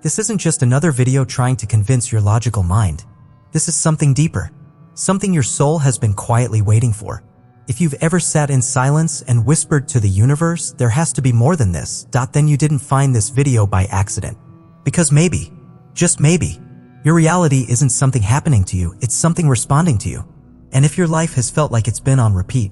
This isn't just another video trying to convince your logical mind. This is something deeper. Something your soul has been quietly waiting for. If you've ever sat in silence and whispered to the universe, there has to be more than this, then you didn't find this video by accident. Because maybe, just maybe, your reality isn't something happening to you, it's something responding to you. And if your life has felt like it's been on repeat,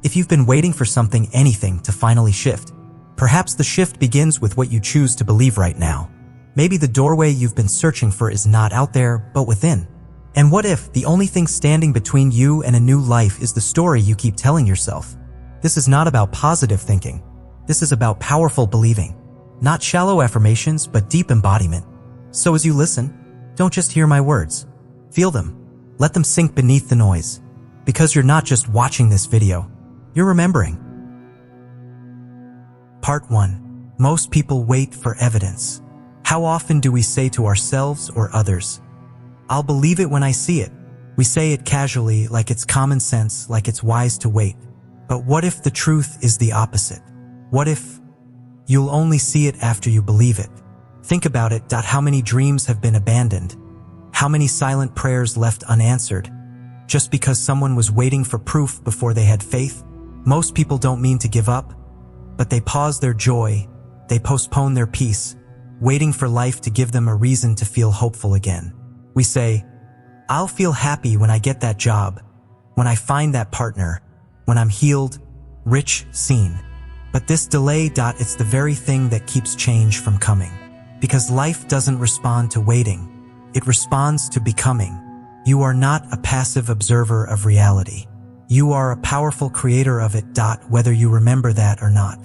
if you've been waiting for something, anything, to finally shift, perhaps the shift begins with what you choose to believe right now. Maybe the doorway you've been searching for is not out there, but within. And what if the only thing standing between you and a new life is the story you keep telling yourself? This is not about positive thinking. This is about powerful believing. Not shallow affirmations, but deep embodiment. So as you listen, don't just hear my words. Feel them. Let them sink beneath the noise. Because you're not just watching this video, you're remembering. Part 1. Most people wait for evidence. How often do we say to ourselves or others, "I'll believe it when I see it"? We say it casually, like it's common sense, like it's wise to wait. But what if the truth is the opposite? What if you'll only see it after you believe it? Think about it. How many dreams have been abandoned? How many silent prayers left unanswered? Just because someone was waiting for proof before they had faith? Most people don't mean to give up, but they pause their joy, they postpone their peace, waiting for life to give them a reason to feel hopeful again. We say, "I'll feel happy when I get that job, when I find that partner, when I'm healed, rich, seen." But this delay, it's the very thing that keeps change from coming. Because life doesn't respond to waiting, it responds to becoming. You are not a passive observer of reality. You are a powerful creator of it, whether you remember that or not.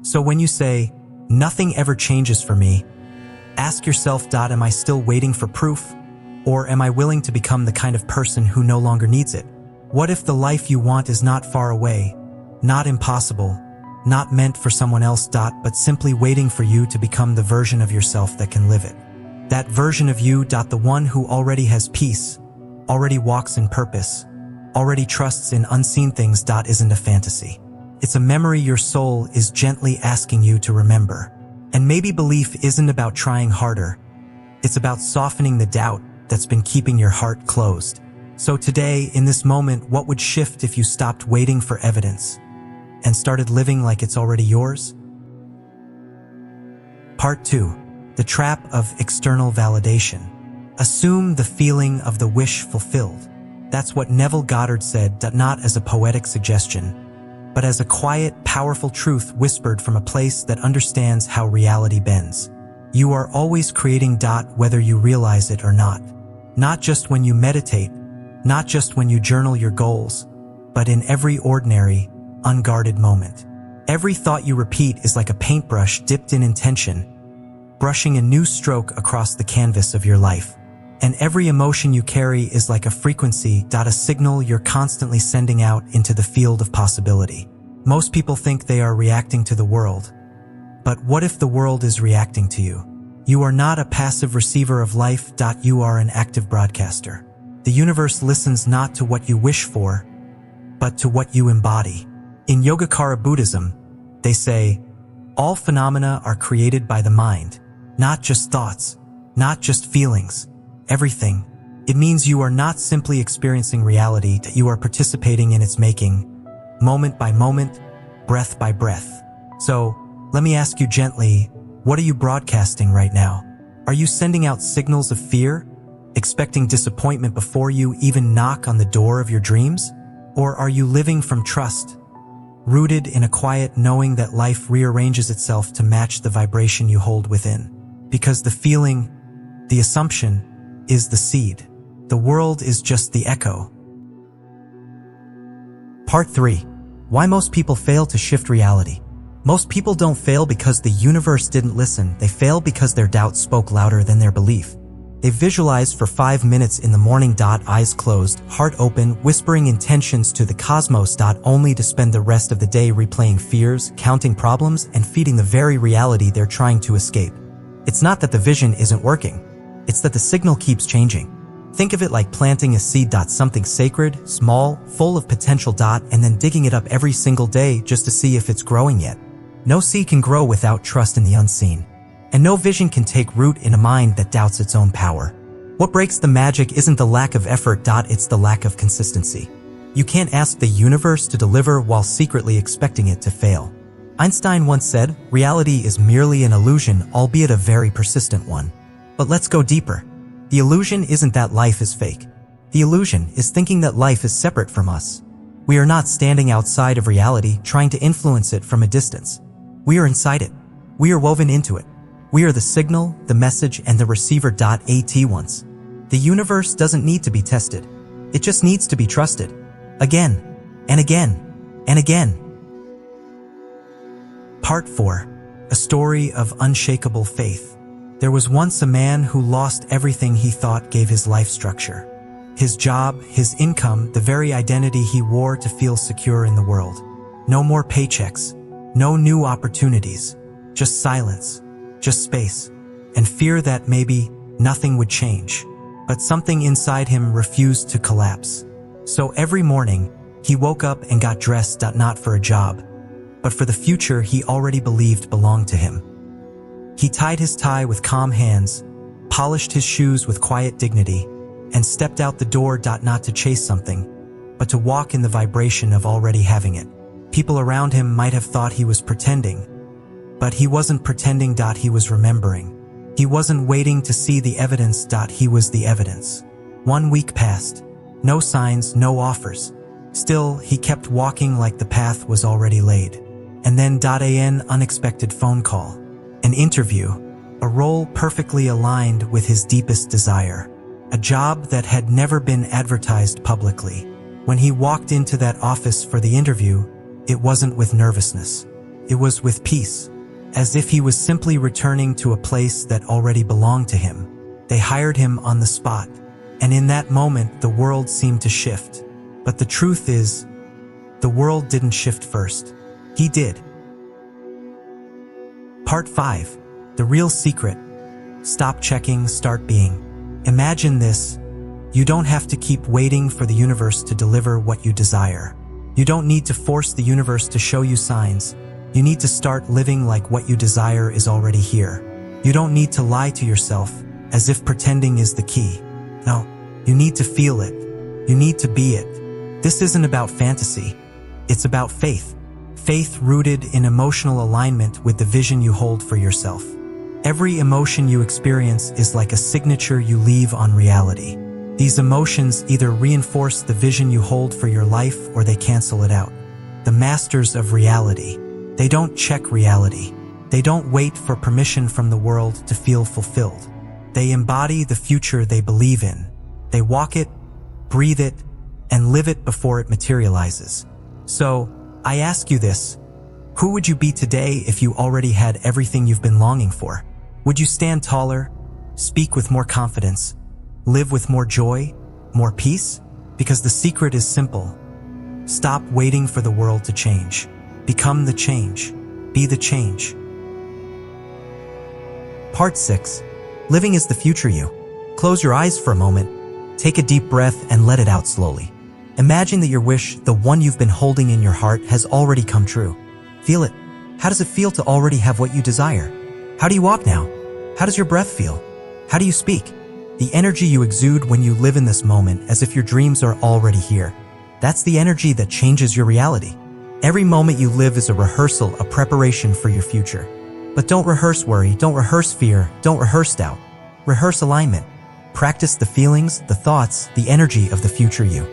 So when you say, "Nothing ever changes for me," ask yourself, am I still waiting for proof? Or am I willing to become the kind of person who no longer needs it? What if the life you want is not far away, not impossible, not meant for someone else, but simply waiting for you to become the version of yourself that can live it? That version of you, the one who already has peace, already walks in purpose, already trusts in unseen things, isn't a fantasy. It's a memory your soul is gently asking you to remember. And maybe belief isn't about trying harder. It's about softening the doubt that's been keeping your heart closed. So today, in this moment, what would shift if you stopped waiting for evidence and started living like it's already yours? Part 2. The trap of external validation. Assume the feeling of the wish fulfilled. That's what Neville Goddard said, not as a poetic suggestion, but as a quiet, powerful truth whispered from a place that understands how reality bends. You are always creating, whether you realize it or not. Not just when you meditate, not just when you journal your goals, but in every ordinary, unguarded moment. Every thought you repeat is like a paintbrush dipped in intention, brushing a new stroke across the canvas of your life. And every emotion you carry is like a frequency, a signal you're constantly sending out into the field of possibility. Most people think they are reacting to the world. But what if the world is reacting to you? You are not a passive receiver of life, you are an active broadcaster. The universe listens not to what you wish for, but to what you embody. In Yogacara Buddhism, they say, all phenomena are created by the mind, not just thoughts, not just feelings. Everything. It means you are not simply experiencing reality, that you are participating in its making, moment by moment, breath by breath. So, let me ask you gently, what are you broadcasting right now? Are you sending out signals of fear, expecting disappointment before you even knock on the door of your dreams? Or are you living from trust, rooted in a quiet knowing that life rearranges itself to match the vibration you hold within? Because the feeling, the assumption, is the seed. The world is just the echo. Part 3. Why most people fail to shift reality. Most people don't fail because the universe didn't listen. They fail because their doubt spoke louder than their belief. They visualized for 5 minutes in the morning, eyes closed, heart open, whispering intentions to the cosmos, only to spend the rest of the day replaying fears, counting problems, and feeding the very reality they're trying to escape. It's not that the vision isn't working. It's that the signal keeps changing. Think of it like planting a seed, something sacred, small, full of potential, and then digging it up every single day just to see if it's growing yet. No seed can grow without trust in the unseen. And no vision can take root in a mind that doubts its own power. What breaks the magic isn't the lack of effort, it's the lack of consistency. You can't ask the universe to deliver while secretly expecting it to fail. Einstein once said, reality is merely an illusion, albeit a very persistent one. But let's go deeper. The illusion isn't that life is fake. The illusion is thinking that life is separate from us. We are not standing outside of reality trying to influence it from a distance. We are inside it. We are woven into it. We are the signal, the message, and the receiver. At once. The universe doesn't need to be tested. It just needs to be trusted. Again, and again, and again. Part 4. A story of unshakable faith. There was once a man who lost everything he thought gave his life structure. His job, his income, the very identity he wore to feel secure in the world. No more paychecks, no new opportunities, just silence, just space, and fear that maybe nothing would change. But something inside him refused to collapse. So every morning, he woke up and got dressed, not for a job, but for the future he already believed belonged to him. He tied his tie with calm hands, polished his shoes with quiet dignity, and stepped out the door, not to chase something, but to walk in the vibration of already having it. People around him might have thought he was pretending, but he wasn't pretending, he was remembering. He wasn't waiting to see the evidence, he was the evidence. 1 week passed. No signs, no offers. Still, he kept walking like the path was already laid. And then an unexpected phone call. An interview. A role perfectly aligned with his deepest desire. A job that had never been advertised publicly. When he walked into that office for the interview, it wasn't with nervousness. It was with peace. As if he was simply returning to a place that already belonged to him. They hired him on the spot. And in that moment, the world seemed to shift. But the truth is, the world didn't shift first. He did. Part 5. The real secret. Stop checking, start being. Imagine this. You don't have to keep waiting for the universe to deliver what you desire. You don't need to force the universe to show you signs. You need to start living like what you desire is already here. You don't need to lie to yourself, as if pretending is the key. No, you need to feel it. You need to be it. This isn't about fantasy. It's about faith. Faith rooted in emotional alignment with the vision you hold for yourself. Every emotion you experience is like a signature you leave on reality. These emotions either reinforce the vision you hold for your life or they cancel it out. The masters of reality. They don't check reality. They don't wait for permission from the world to feel fulfilled. They embody the future they believe in. They walk it, breathe it, and live it before it materializes. So, I ask you this. Who would you be today if you already had everything you've been longing for? Would you stand taller, speak with more confidence, live with more joy, more peace? Because the secret is simple. Stop waiting for the world to change. Become the change. Be the change. Part 6. Living is the future you. Close your eyes for a moment. Take a deep breath and let it out slowly. Imagine that your wish, the one you've been holding in your heart, has already come true. Feel it. How does it feel to already have what you desire? How do you walk now? How does your breath feel? How do you speak? The energy you exude when you live in this moment as if your dreams are already here. That's the energy that changes your reality. Every moment you live is a rehearsal, a preparation for your future. But don't rehearse worry, don't rehearse fear, don't rehearse doubt. Rehearse alignment. Practice the feelings, the thoughts, the energy of the future you.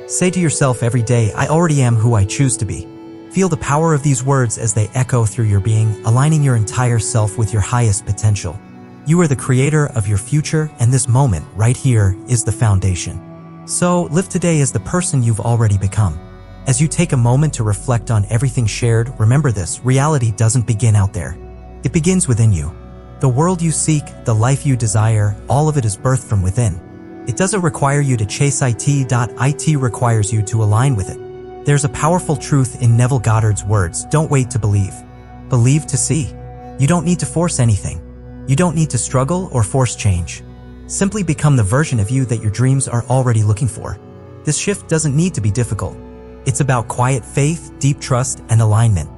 Say to yourself every day, I already am who I choose to be. Feel the power of these words as they echo through your being, aligning your entire self with your highest potential. You are the creator of your future, and this moment, right here, is the foundation. So, live today as the person you've already become. As you take a moment to reflect on everything shared, remember this: reality doesn't begin out there. It begins within you. The world you seek, the life you desire, all of it is birthed from within. It doesn't require you to chase it. It requires you to align with it. There's a powerful truth in Neville Goddard's words: don't wait to believe. Believe to see. You don't need to force anything. You don't need to struggle or force change. Simply become the version of you that your dreams are already looking for. This shift doesn't need to be difficult. It's about quiet faith, deep trust, and alignment.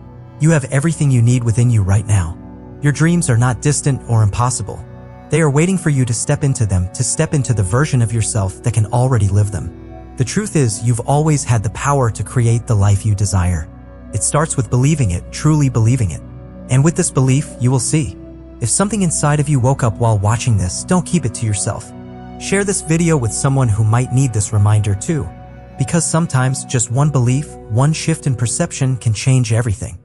You have everything you need within you right now. Your dreams are not distant or impossible. They are waiting for you to step into them, to step into the version of yourself that can already live them. The truth is, you've always had the power to create the life you desire. It starts with believing it, truly believing it. And with this belief, you will see. If something inside of you woke up while watching this, don't keep it to yourself. Share this video with someone who might need this reminder too. Because sometimes just one belief, one shift in perception can change everything.